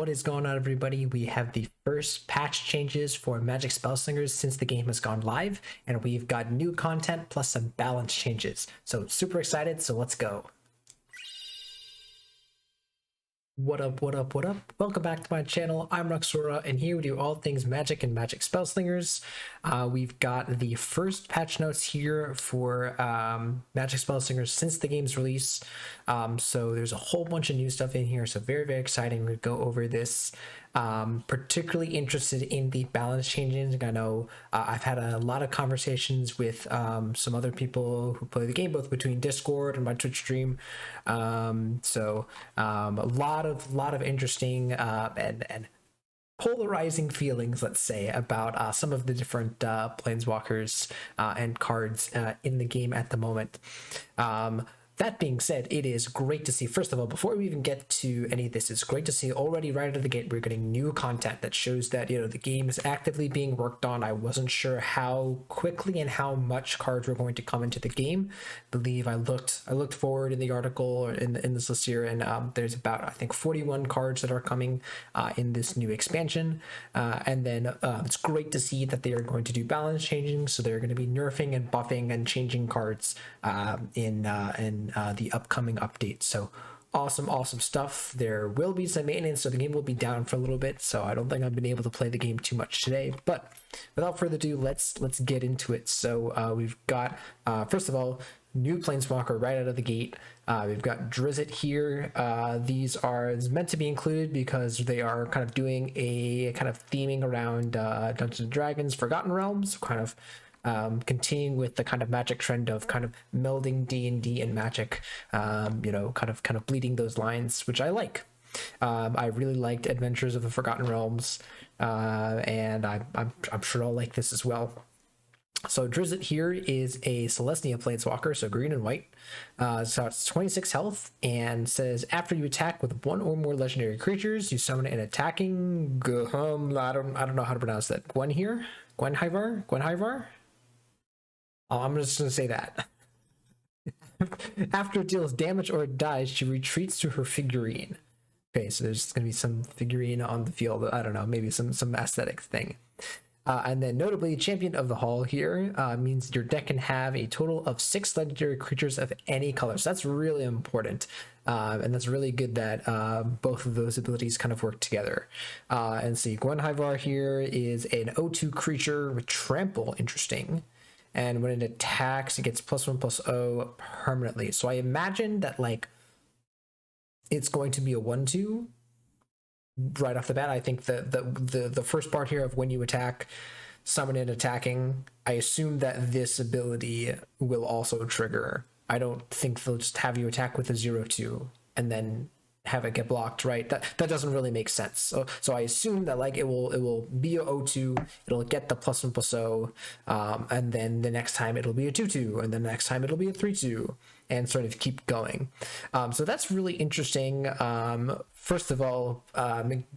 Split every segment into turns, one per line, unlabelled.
What is going on, everybody? We have the first patch changes for Magic Spellslingers since the game has gone live, and we've got new content plus some balance changes. So super excited, so let's go. What up, what up, what up? Welcome back to my channel. I'm Ruxora, and here we do all things Magic and Magic Spellslingers. We've got the first patch notes here for Magic Spellslingers since the game's release. So there's a whole bunch of new stuff in here, so very, very exciting to go over this. Particularly interested in the balance changes. I know I've had a lot of conversations with some other people who play the game, both between Discord and my Twitch stream. So a lot of interesting and polarizing feelings, let's say, about some of the different planeswalkers and cards in the game at the moment. That being said, it is great to see, first of all, before we even get to any of this, it's great to see already right out of the gate we're getting new content that shows that, you know, the game is actively being worked on. I wasn't sure how quickly and how much cards were going to come into the game. I believe I looked forward in the article or in this list here, and there's about, I think, 41 cards that are coming in this new expansion. And then it's great to see that they are going to do balance changing, so they're going to be nerfing and buffing and changing cards in the upcoming update. So awesome stuff. There will be some maintenance, so the game will be down for a little bit, so I don't think I've been able to play the game too much today. But without further ado, let's get into it. So we've got first of all, new planeswalker right out of the gate. We've got Drizzt here. These are meant to be included because they are kind of doing a kind of theming around Dungeons and Dragons Forgotten Realms, kind of continuing with the kind of Magic trend of kind of melding D&D and Magic, you know, kind of bleeding those lines, which I like. I really liked Adventures of the Forgotten Realms, and I'm sure I'll like this as well. So Drizzt here is a Celestia planeswalker, so green and white. So it's 26 health, and says after you attack with one or more legendary creatures, you summon an attacking I don't know how to pronounce that. Gwenhwyvar. Oh, I'm just gonna say that. After it deals damage or it dies, she retreats to her figurine. Okay, so there's gonna be some figurine on the field. I don't know, maybe some aesthetic thing. And then notably, Champion of the Hall here means your deck can have a total of 6 legendary creatures of any color. So that's really important. And that's really good that both of those abilities kind of work together. And see, Gwenhwyvar here is an 0/2 creature with trample, interesting. And when it attacks, it gets +1/+0 permanently. So I imagine that, like, it's going to be a 1/2 right off the bat. I think the first part here of when you attack, summon it attacking, I assume that this ability will also trigger. I don't think they'll just have you attack with a 0/2 and then have it get blocked, right? That doesn't really make sense. So I assume that, like, it will be a 0/2, it'll get the +1/+0, and then the next time it'll be a 2/2, and then the next time it'll be a 3/2, and sort of keep going. So that's really interesting. First of all,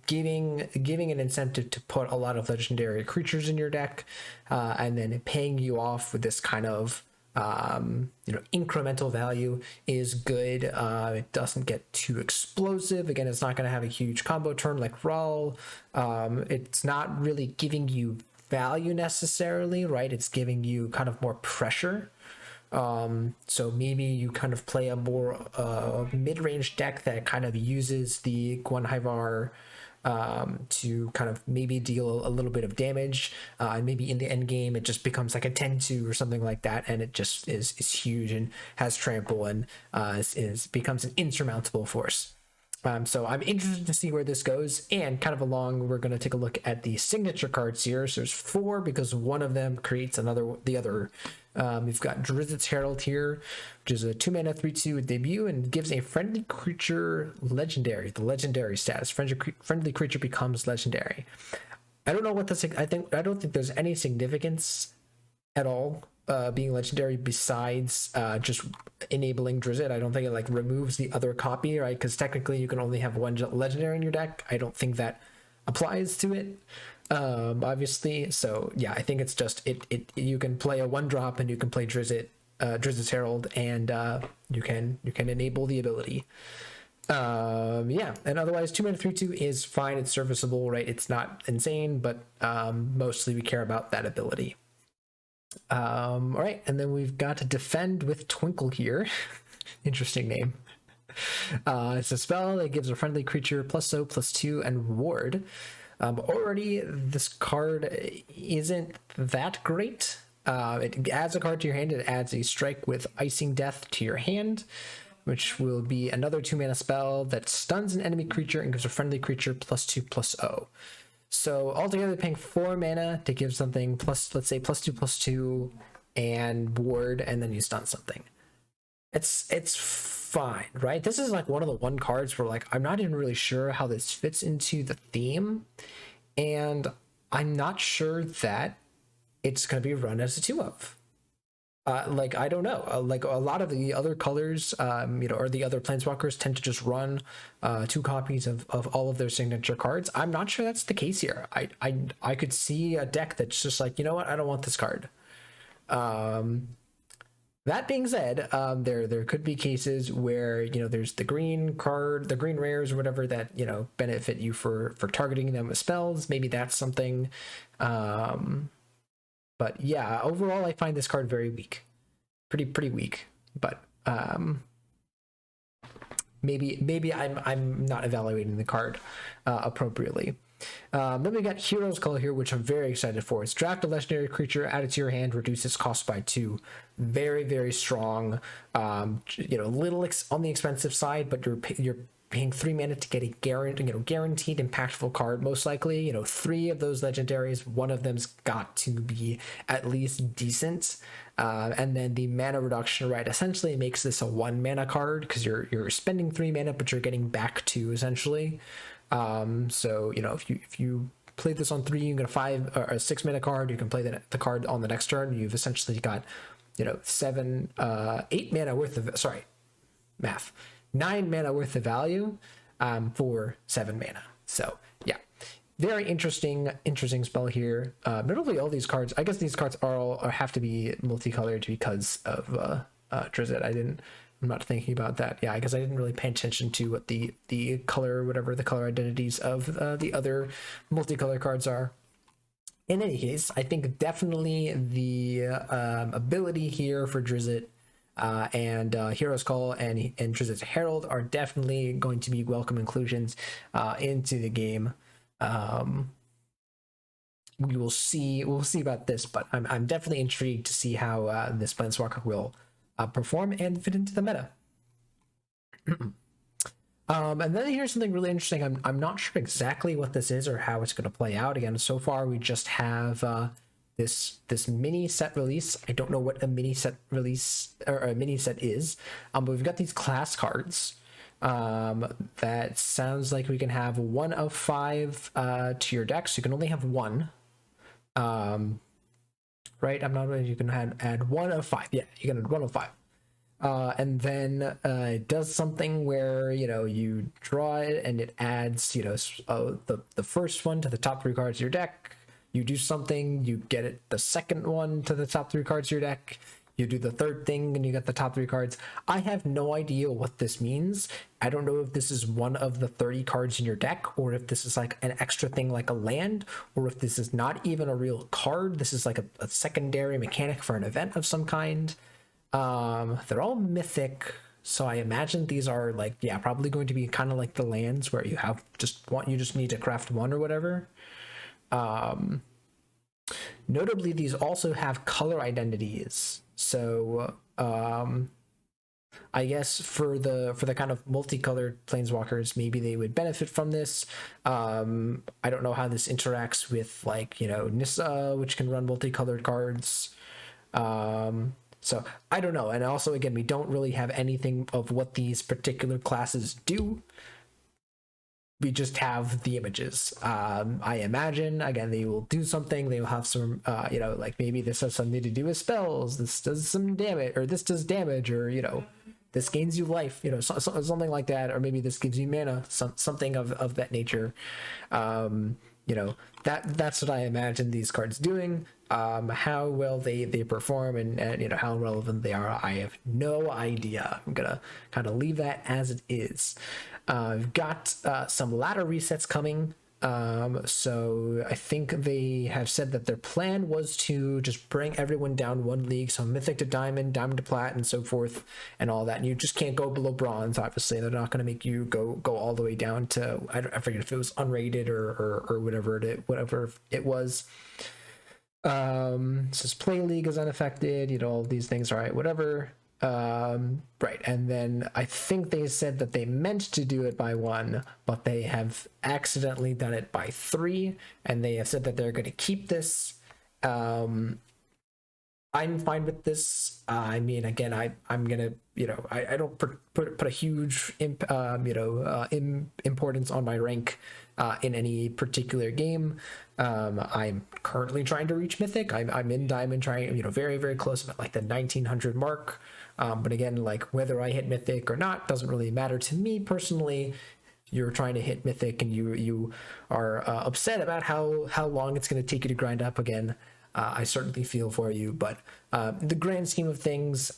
giving an incentive to put a lot of legendary creatures in your deck, and then paying you off with this kind of you know, incremental value is good. It doesn't get too explosive. Again, it's not going to have a huge combo turn like Rawl. It's not really giving you value necessarily, right? It's giving you kind of more pressure. So maybe you kind of play a more mid-range deck that kind of uses the Gwenhwyvar to kind of maybe deal a little bit of damage, and maybe in the end game it just becomes like a 10/2 or something like that, and it just is huge and has trample and becomes an insurmountable force. So I'm interested to see where this goes, and kind of along, we're going to take a look at the signature cards here. So there's 4 because one of them creates the other. We've got Drizzt's Herald here, which is a 2-mana 3/2 with debut and gives a friendly creature legendary, the legendary status. Friendly creature becomes legendary. I don't know what that's. I don't think there's any significance at all being legendary besides just enabling Drizzt. I don't think it like removes the other copy, right? Because technically you can only have one legendary in your deck. I don't think that applies to it, obviously. So yeah, I think it's just you can play a 1-drop and you can play Drizzt's Herald, and you can enable the ability. Yeah, and otherwise 2 mana 3/2 is fine. It's serviceable, right? It's not insane, but mostly we care about that ability. All right, and then we've got to Defend with Twinkle here. Interesting name. It's a spell that gives a friendly creature +0/+2 and ward. Already this card isn't that great. It adds a card to your hand. It adds a strike with Icing Death to your hand, which will be another 2 mana spell that stuns an enemy creature and gives a friendly creature +2/+0. So altogether, paying 4 mana to give something plus, let's say +2/+2 and ward, and then you stun something. It's fine, right? This is like one of the one cards where like I'm not even really sure how this fits into the theme, and I'm not sure that it's going to be run as a 2-of. Like I don't know. Like a lot of the other colors, or the other planeswalkers tend to just run 2 copies of all of their signature cards. I'm not sure that's the case here. I could see a deck that's just like, you know what, I don't want this card. That being said, there could be cases where there's the green card, the green rares or whatever that benefit you for targeting them with spells. Maybe that's something. But yeah, overall I find this card very weak, pretty weak. But maybe I'm not evaluating the card appropriately. Then we got Hero's Call here, which I'm very excited for. It's draft a legendary creature, add it to your hand, reduce its cost by 2. Very strong. Little on the expensive side, but you're paying 3 mana to get a guaranteed impactful card. Most likely, 3 of those legendaries, one of them's got to be at least decent. And then the mana reduction, right, essentially makes this a 1 mana card because you're spending 3 mana, but you're getting back 2 essentially. So if you play this on 3, you get a 5 or a 6 mana card. You can play the card on the next turn. You've essentially got 8 mana worth of 9 mana worth of value for 7 mana. So yeah, very interesting spell here. Notably, all these cards, I guess these cards have to be multicolored because of Drizzt. I'm not thinking about that. Yeah, I guess I didn't really pay attention to what the color, whatever the color identities of the other multicolor cards are. In any case, I think definitely the ability here for Drizzt and Hero's Call and Drizzt's Herald are definitely going to be welcome inclusions into the game. We'll see about this, but I'm definitely intrigued to see how this Planeswalker will perform and fit into the meta. And then here's something really interesting. I'm not sure exactly what this is or how it's going to play out. Again, so far we just have this mini set release. I don't know what a mini set release or a mini set is, but we've got these class cards. That sounds like we can have 1 of 5 to your deck, so you can only have 1. Right? I'm not. You can add 1 of 5. Yeah, you can add 1 of 5. And then it does something where you draw it and it adds the first one to the top 3 cards of your deck. You do something, you get it the second one to the top 3 cards of your deck. You do the third thing and you get the top 3 cards. I have no idea what this means. I don't know if this is one of the 30 cards in your deck, or if this is like an extra thing like a land, or if this is not even a real card. This is like a secondary mechanic for an event of some kind. They're all mythic, so I imagine these are like, yeah, probably going to be kind of like the lands where you just need to craft 1 or whatever. Notably, these also have color identities. So I guess for the kind of multicolored planeswalkers, maybe they would benefit from this. I don't know how this interacts with like Nissa, which can run multicolored cards. So I don't know. And also, again, we don't really have anything of what these particular classes do. We just have the images. I imagine, again, they will do something. They will have some, like maybe this has something to do with spells. This does some damage, or this does damage, or, this gains you life, something like that. Or maybe this gives you mana, something of that nature. that's what I imagine these cards doing. How well they perform, and how relevant they are, I have no idea. I'm gonna kind of leave that as it is. We've got some ladder resets coming. So I think they have said that their plan was to just bring everyone down one league, so Mythic to Diamond, Diamond to Plat, and so forth, and all that. And you just can't go below Bronze. Obviously, they're not going to make you go all the way down to I forget if it was unrated or whatever it was. Says Play League is unaffected. All of these things. All right, whatever. Right, and then I think they said that they meant to do it by 1, but they have accidentally done it by 3, and they have said that they're going to keep this. I'm fine with this. I mean, again, I'm gonna, I don't put a huge importance on my rank in any particular game. I'm currently trying to reach Mythic. I'm in Diamond, trying, very, very close, at like the 1900 mark. But again, like whether I hit Mythic or not doesn't really matter to me personally. You're trying to hit Mythic, and you are upset about how long it's going to take you to grind up again. I certainly feel for you, but the grand scheme of things,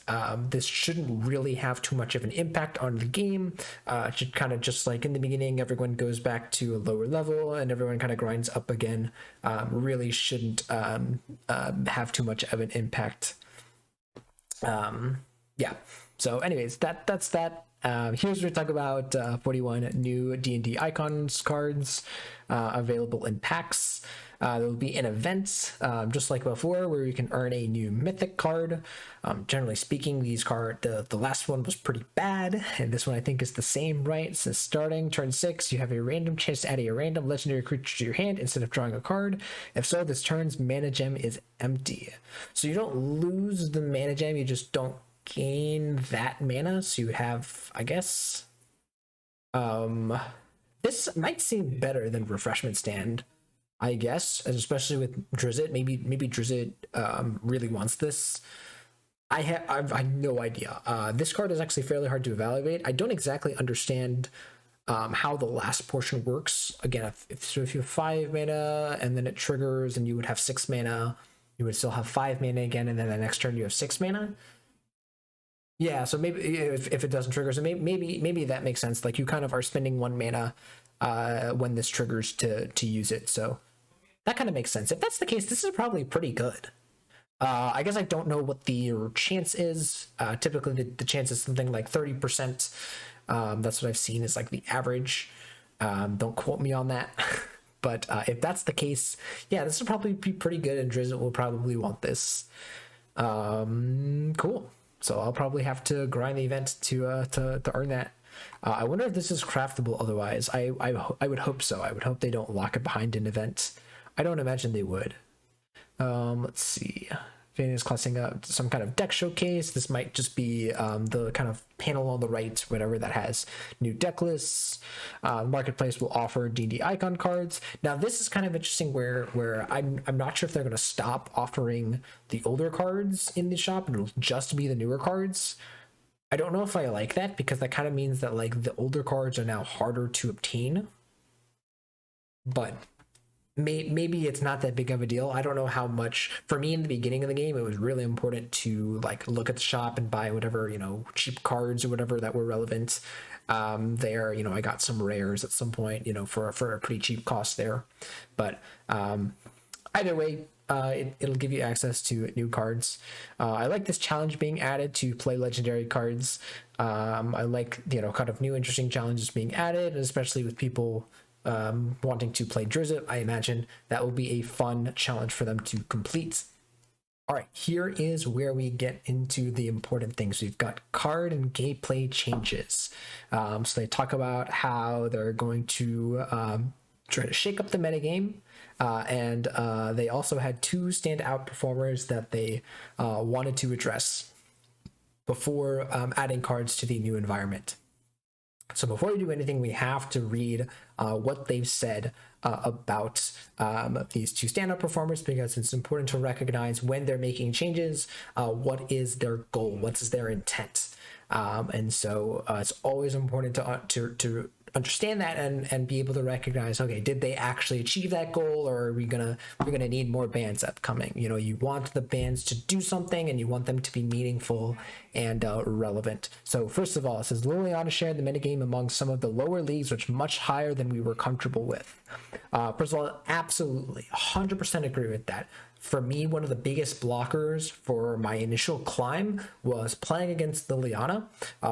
this shouldn't really have too much of an impact on the game. It should kind of, just like in the beginning, everyone goes back to a lower level and everyone kind of grinds up again. Really shouldn't have too much of an impact. Yeah. So anyways, that's that. Here's where we talk about 41 new D&D icons cards available in packs. There will be an event, just like before, where you can earn a new mythic card. Generally speaking, these cards, the last one was pretty bad, and this one I think is the same, right? It says starting turn 6, you have a random chance to add a random legendary creature to your hand instead of drawing a card. If so, this turn's mana gem is empty. So you don't lose the mana gem, you just don't gain that mana. So you have, I guess, this might seem better than Refreshment Stand, I guess, especially with Drizzt. Maybe Drizzt really wants this. I have no idea. This card is actually fairly hard to evaluate. I don't exactly understand how the last portion works. Again, if you have 5 mana and then it triggers and you would have 6 mana, you would still have 5 mana again, and then the next turn you have 6 mana. Yeah, so maybe if it doesn't trigger, so maybe that makes sense. Like you kind of are spending 1 mana when this triggers to use it. So that kind of makes sense. If that's the case, this is probably pretty good. I guess I don't know what the chance is. Typically, the chance is something like 30%. That's what I've seen is like the average. Don't quote me on that. But if that's the case, yeah, this will probably be pretty good, and Drizzt will probably want this. Cool. So I'll probably have to grind the event to earn that. I wonder if this is craftable otherwise. I would hope so. I would hope they don't lock it behind an event. I don't imagine they would. Let's see. Vayne is classing up some kind of deck showcase. This might just be the kind of panel on the right, whatever, that has new deck lists. Marketplace will offer D&D icon cards. Now this is kind of interesting where I'm not sure if they're going to stop offering the older cards in the shop and it'll just be the newer cards. I don't know if I like that, because that kind of means that like the older cards are now harder to obtain. But maybe it's not that big of a deal. I don't know how much. For me in the beginning of the game, it was really important to like look at the shop and buy whatever, cheap cards or whatever that were relevant there. I got some rares at some point, for a pretty cheap cost there. But either way, it'll give you access to new cards. I like this challenge being added to play legendary cards. I like, kind of new interesting challenges being added, especially with people wanting to play Drizzt. I imagine that will be a fun challenge for them to complete. All right, here is where we get into the important things. We've got card and gameplay changes. So they talk about how they're going to try to shake up the metagame. And they also had 2 standout performers that they wanted to address before adding cards to the new environment. So before we do anything, we have to read what they've said about these 2 stand-up performers, because it's important to recognize when they're making changes, what is their goal, what is their intent. And so it's always important to understand that and be able to recognize, okay, did they actually achieve that goal, or are we're gonna need more bans upcoming? You know, you want the bans to do something, and you want them to be meaningful and relevant. So first of all, it says Liliana shared the metagame among some of the lower leagues, which much higher than we were comfortable with. First of all, absolutely 100% agree with that. For me, one of the biggest blockers for my initial climb was playing against Liliana,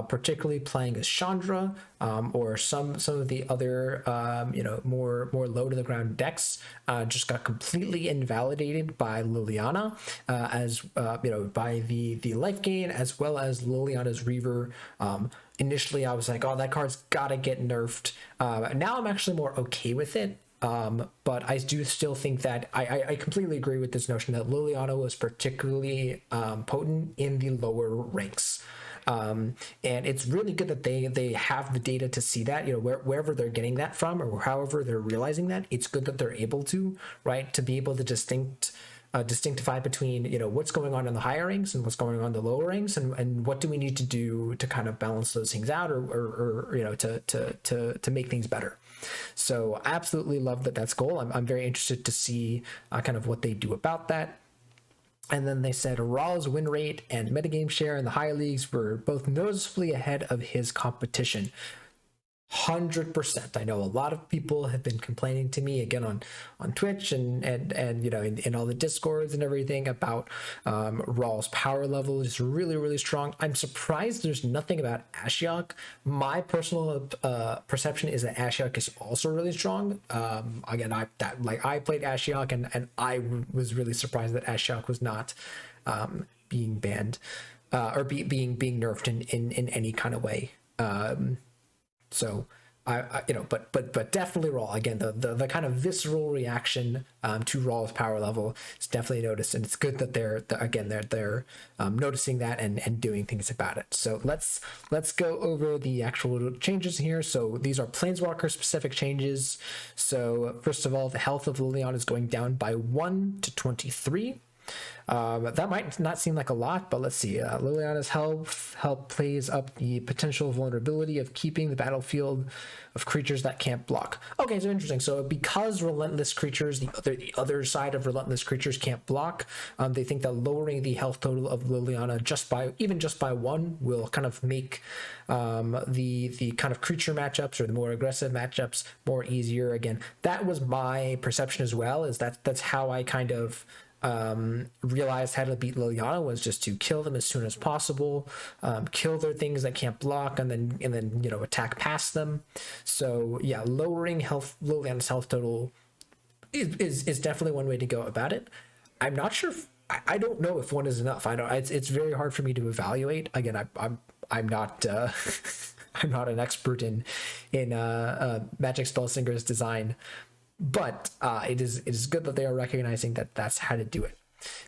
particularly playing as Chandra, or some of the other more low to the ground decks. Just got completely invalidated by Liliana, as by the life gain, as well as Liliana's Reaver. Initially I was like, oh, that card's gotta get nerfed. Now I'm actually more okay with it. But I do still think that I completely agree with this notion that Liliana was particularly potent in the lower ranks. And it's really good that they have the data to see that, wherever they're getting that from, or however they're realizing that. It's good that they're able to, right, to be able to distinctify between what's going on in the higher ranks and what's going on in the lower ranks, and what do we need to do to kind of balance those things out, or to make things better. So I absolutely love that that's goal. I'm very interested to see kind of what they do about that. And then they said Raw's win rate and metagame share in the higher leagues were both noticeably ahead of his competition. 100%. I know a lot of people have been complaining to me again on Twitch and in all the discords and everything about Raw's power level is really, really strong. I'm surprised there's nothing about Ashiok. My personal perception is that Ashiok is also really strong. Again, I played Ashiok and I was really surprised that Ashiok was not being banned or being nerfed in any kind of way. So but definitely Raw, again, the kind of visceral reaction to Raw's power level is definitely noticed, and it's good that they're noticing that and doing things about it. So let's go over the actual changes here. So these are Planeswalker specific changes. So first of all, the health of Liliana is going down by 1 to 23. That might not seem like a lot, but let's see. Liliana's help plays up the potential vulnerability of keeping the battlefield of creatures that can't block. Okay, so interesting. So because relentless creatures, the other side of relentless creatures can't block, they think that lowering the health total of Liliana just by 1 will kind of make the kind of creature matchups or the more aggressive matchups more easier. Again, that was my perception as well. That's how I kind of realized how to beat Liliana, was just to kill them as soon as possible, kill their things that can't block, and then attack past them. So yeah, lowering Liliana's health total is definitely one way to go about it. I'm not sure I don't know if 1 is enough. It's very hard for me to evaluate. Again, I'm not I'm not an expert in Magic Spellslingers design. But it is good that they are recognizing that that's how to do it.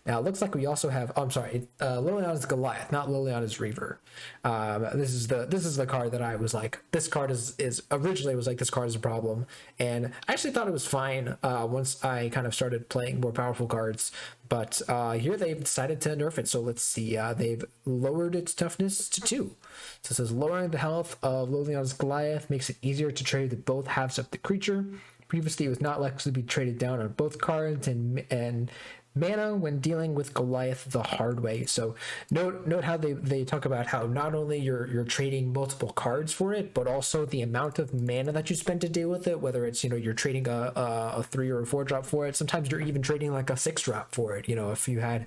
Now it looks like we also have Liliana's Goliath, not Liliana's Reaver. This is the card that I was like, this card is originally was like, this card is a problem, and I actually thought it was fine once I kind of started playing more powerful cards. But here they've decided to nerf it. So let's see. They've lowered its toughness to 2. So it says lowering the health of Liliana's Goliath makes it easier to trade with both halves of the creature. Previously, it was not likely to be traded down on both cards and mana when dealing with Goliath the hard way. So note how they talk about how not only you're trading multiple cards for it, but also the amount of mana that you spend to deal with it. Whether it's you're trading a 3 or a 4 drop for it. Sometimes you're even trading like a 6 drop for it. If you had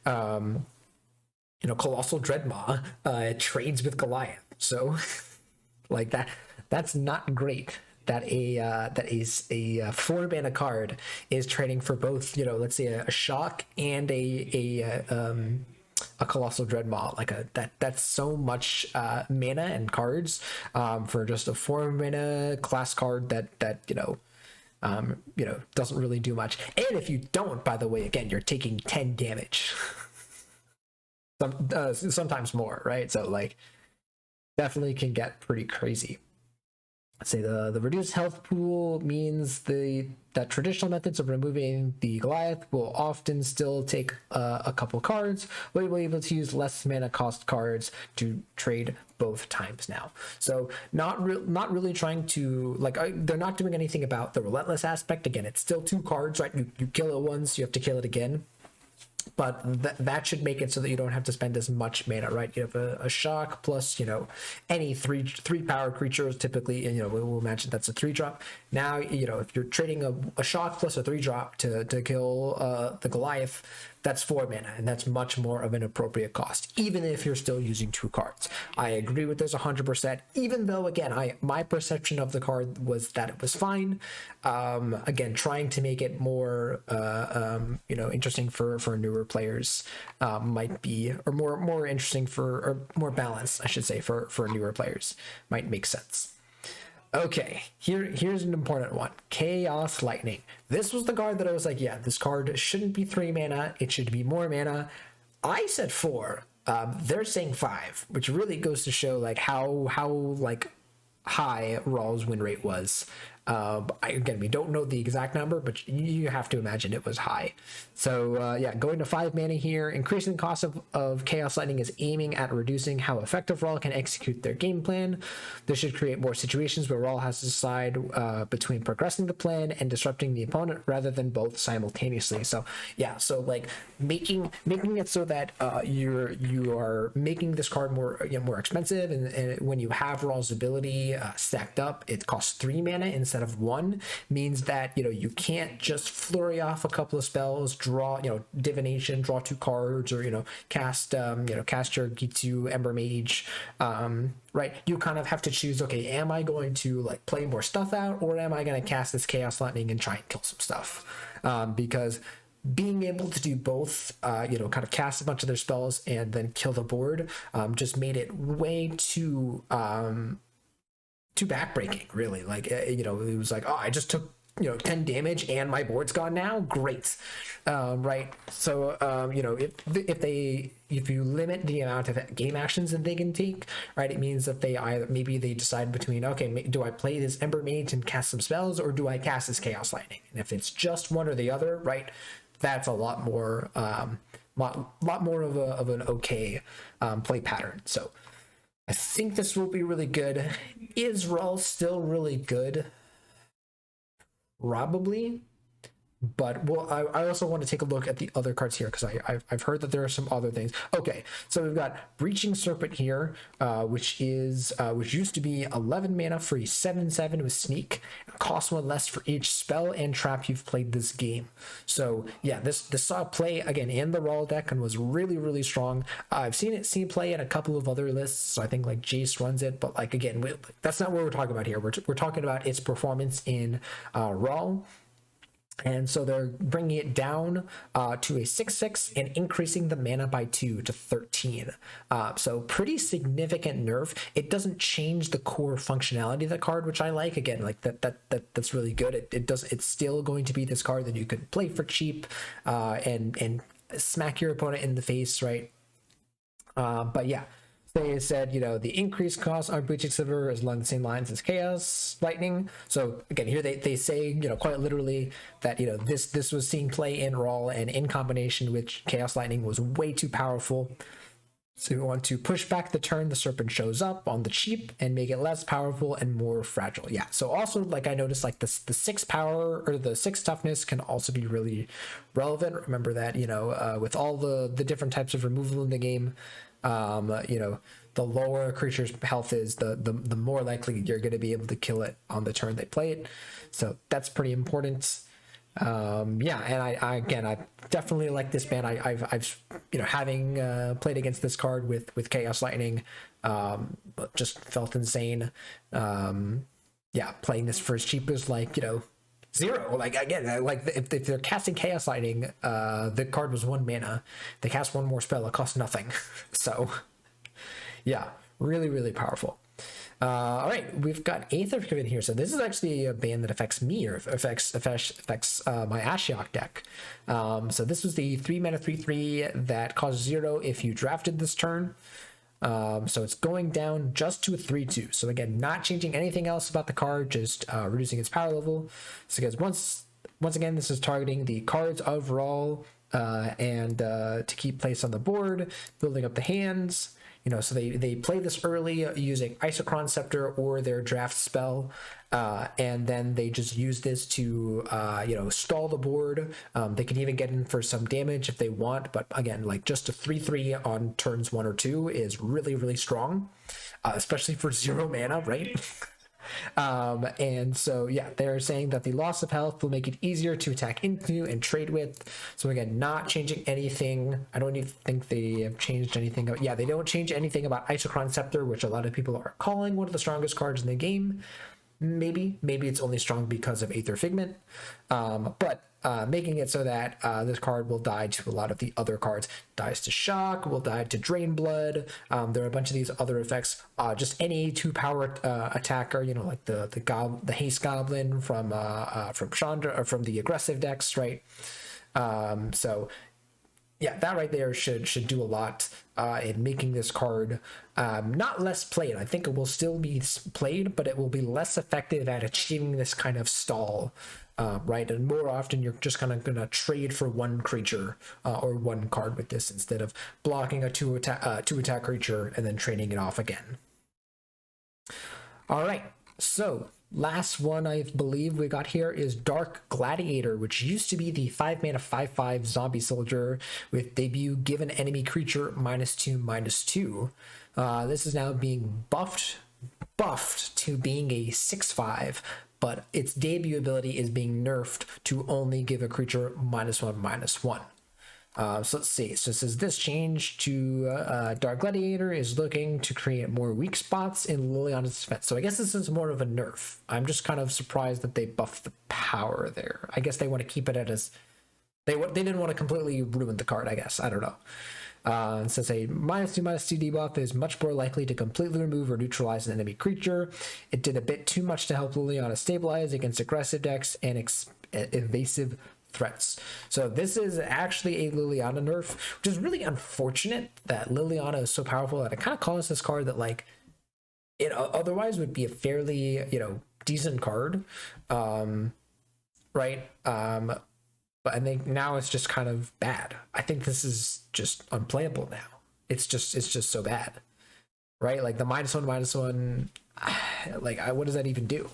Colossal Dreadmaw, it trades with Goliath. So like that's not great. That is a 4 mana card is trading for both, let's say a shock and a Colossal Dreadmaw. That's so much mana and cards for just a 4 mana class card that doesn't really do much. And if you don't, by the way, again, you're taking 10 damage. Sometimes more, right? So definitely can get pretty crazy. say the reduced health pool means that traditional methods of removing the Goliath will often still take a couple cards, but you'll be able to use less mana cost cards to trade both times now. So not really trying to, like, they're not doing anything about the relentless aspect. Again, it's still 2 cards, right? You kill it once, you have to kill it again. But that should make it so that you don't have to spend as much mana, right? You have a shock plus, any three power creatures typically, and we'll imagine that's a 3-drop. Now, if you're trading a shock plus a 3-drop to kill the Goliath, that's 4 mana, and that's much more of an appropriate cost, even if you're still using 2 cards. I agree with this 100%, even though, again, my perception of the card was that it was fine. Again, trying to make it more, interesting for newer players might be, or more interesting or more balanced, I should say, for newer players might make sense. Okay, here's an important one. Chaos Lightning. This was the card that I was like, yeah, this card shouldn't be 3 mana. It should be more mana. I said 4. They're saying 5, which really goes to show like how like high Raw's win rate was. Again, we don't know the exact number, but you have to imagine it was high. So yeah, going to 5 mana here, increasing the cost of Chaos Lightning is aiming at reducing how effective Raw can execute their game plan. This should create more situations where Raw has to decide between progressing the plan and disrupting the opponent rather than both simultaneously. So yeah, so like making it so that you are making this card more expensive, and when you have Raw's ability stacked up, it costs 3 mana instead of 1, means that you can't just flurry off a couple of spells, draw divination, draw 2 cards, or cast cast your Gitu Ember Mage, right? You kind of have to choose, okay, am I going to like play more stuff out, or am I going to cast this Chaos Lightning and try and kill some stuff? Because being able to do both, kind of cast a bunch of their spells and then kill the board, just made it way too backbreaking, really. Like, it was like, oh, I just took 10 damage and my board's gone now. Great. Right. So if you limit the amount of game actions that they can take, right, it means that maybe they decide between, okay, do I play this Ember Mage and cast some spells, or do I cast this Chaos Lightning? And if it's just one or the other, right, that's a lot more lot more of an okay play pattern. So I think this will be really good. Is Raw still really good? Probably. But I also want to take a look at the other cards here, because I've heard that there are some other things. Okay, so we've got Breaching Serpent here, which used to be 11 mana for a 7/7 with Sneak. It costs 1 less for each spell and trap you've played this game. So yeah, this saw play again in the Raw deck and was really, really strong. I've seen it play in a couple of other lists. So I think like Jace runs it, but like again, that's not what we're talking about here. We're talking about its performance in Raw. And so they're bringing it down to a 6/6 and increasing the mana by 2 to 13. So pretty significant nerf. It doesn't change the core functionality of the card, which I like. Again, like that's really good. It's still going to be this card that you could play for cheap and smack your opponent in the face, right? But yeah. They said, the increased cost on Breaching Silver is along the same lines as Chaos Lightning. So again, here they say, quite literally that, this was seen play in Raw, and in combination with Chaos Lightning was way too powerful. So we want to push back the turn the Serpent shows up on the cheap and make it less powerful and more fragile. Yeah. So also, like, I noticed like the 6 power or the 6 toughness can also be really relevant. Remember that, with all the different types of removal in the game, the lower a creature's health is, the more likely you're going to be able to kill it on the turn they play it. So that's pretty important. Yeah, and I definitely like this ban. I've having played against this card with Chaos Lightning, just felt insane. Yeah, playing this for as cheap as like 0. Like again, like if they're casting Chaos Lightning, the card was 1 mana. They cast 1 more spell, it costs nothing. So yeah, really, really powerful. All right, we've got Aether Forgiven here. So this is actually a ban that affects me, or affects my Ashiok deck. So this was the 3 mana 3/3 that costs 0 if you drafted this turn. So it's going down just to a 3/2. So again, not changing anything else about the card, just reducing its power level. So guys, once again, this is targeting the cards overall, and to keep place on the board, building up the hands. So they play this early using Isochron Scepter or their draft spell, and then they just use this to stall the board. They can even get in for some damage if they want, but again, like just a 3/3 on turns 1 or 2 is really, really strong, especially for 0 mana, right? And so yeah, they're saying that the loss of health will make it easier to attack into and trade with. So again, not changing anything. I don't even think they have changed anything. Yeah, they don't change anything about Isochron Scepter, which a lot of people are calling one of the strongest cards in the game. Maybe it's only strong because of Aether Figment, but making it so that this card will die to a lot of the other cards. Dies to Shock, will die to Drain Blood. There are a bunch of these other effects. Just any 2-power attacker, like the Haste Goblin from Chandra, or from the aggressive decks, right? So yeah, that right there should do a lot in making this card not less played. I think it will still be played, but it will be less effective at achieving this kind of stall, right? And more often, you're just kind of going to trade for one creature or one card with this instead of blocking a two attack creature and then trading it off again. All right, so last one I believe we got here is Dark Gladiator, which used to be the 5-mana 5/5 zombie soldier with debut give an enemy creature -2/-2. This is now being buffed to being a 6/5, but its debut ability is being nerfed to only give a creature -1/-1. So let's see. So it says this change to Dark Gladiator is looking to create more weak spots in Liliana's defense. So I guess this is more of a nerf. I'm just kind of surprised that they buffed the power there. I guess they want to keep it as they didn't want to completely ruin the card. I guess, I don't know. It says a -2/-2 debuff is much more likely to completely remove or neutralize an enemy creature. It did a bit too much to help Liliana stabilize against aggressive decks and evasive threats. So this is actually a Liliana nerf, which is really unfortunate that Liliana is so powerful that it kind of calls this card that like it otherwise would be a fairly decent card, right? But I think now it's just kind of bad. I think this is just unplayable now. It's just so bad, right? Like the -1/-1, like what does that even do?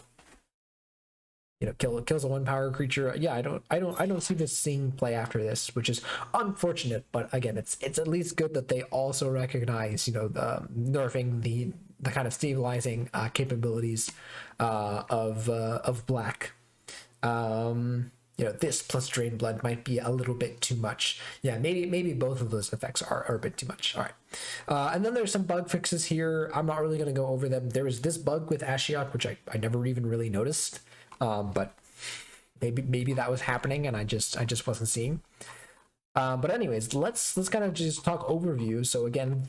Kills a 1-power creature. Yeah, I don't see this seeing play after this, which is unfortunate. But again, it's at least good that they also recognize, the nerfing the kind of stabilizing capabilities of black. This plus Drain Blood might be a little bit too much. Yeah, maybe both of those effects are a bit too much. All right. And then there's some bug fixes here. I'm not really going to go over them. There was this bug with Ashiok, which I never even really noticed. But maybe that was happening and I just wasn't seeing. But anyways, let's kind of just talk overview. So again,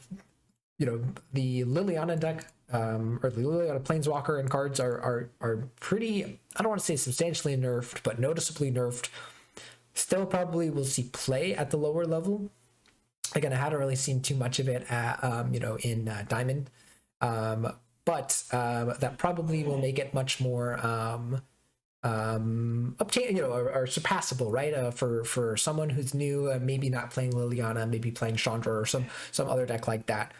the Liliana deck, or the Liliana Planeswalker and cards are pretty, I don't want to say substantially nerfed, but noticeably nerfed. Still probably will see play at the lower level. Again, I hadn't really seen too much of it at, in Diamond. But that probably will make it much more obtain, or surpassable, right? For someone who's new, maybe not playing Liliana, maybe playing Chandra or some other deck like that,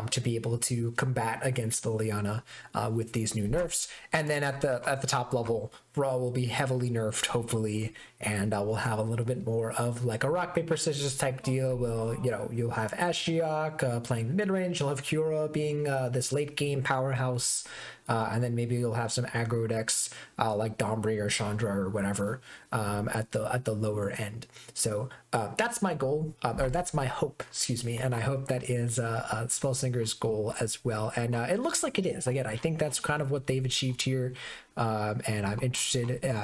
to be able to combat against Liliana with these new nerfs. And then at the top level, Brawl will be heavily nerfed, hopefully, and we'll have a little bit more of like a rock paper scissors type deal. You'll have Ashiok playing mid range. You'll have Cura being this late game powerhouse. And then maybe you'll have some aggro decks like Dombrey or Chandra or whatever at the lower end. So that's my goal, or that's my hope, excuse me, and I hope that is Spellslinger's goal as well. And it looks like it is. Again, I think that's kind of what they've achieved here, and I'm interested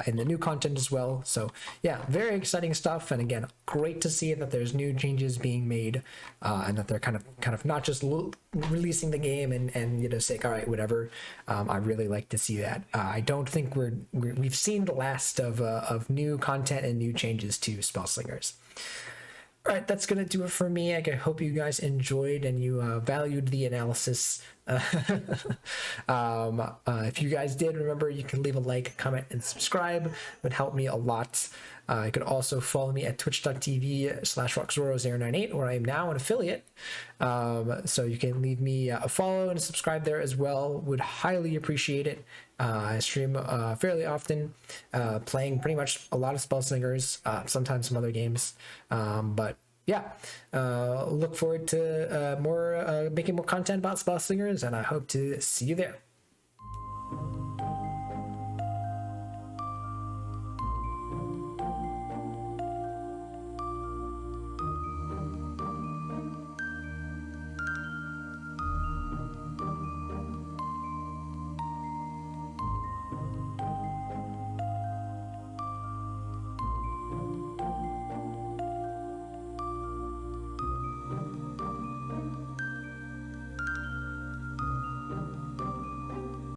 in the new content as well. So yeah, very exciting stuff. And again, great to see that there's new changes being made, and that they're kind of not just releasing the game and say, all right, whatever. I really like to see that. I don't think we've seen the last of new content and new changes to Spellslingers. All right, that's gonna do it for me. I hope you guys enjoyed and you valued the analysis. If you guys did, remember you can leave a like, comment, and subscribe. It would help me a lot. You could also follow me at twitch.tv/roxzoro098, where I am now an affiliate. So you can leave me a follow and subscribe there as well. Would highly appreciate it. I stream fairly often, playing pretty much a lot of Spellslingers, sometimes some other games. But yeah, look forward to making more content about Spellslingers, and I hope to see you there.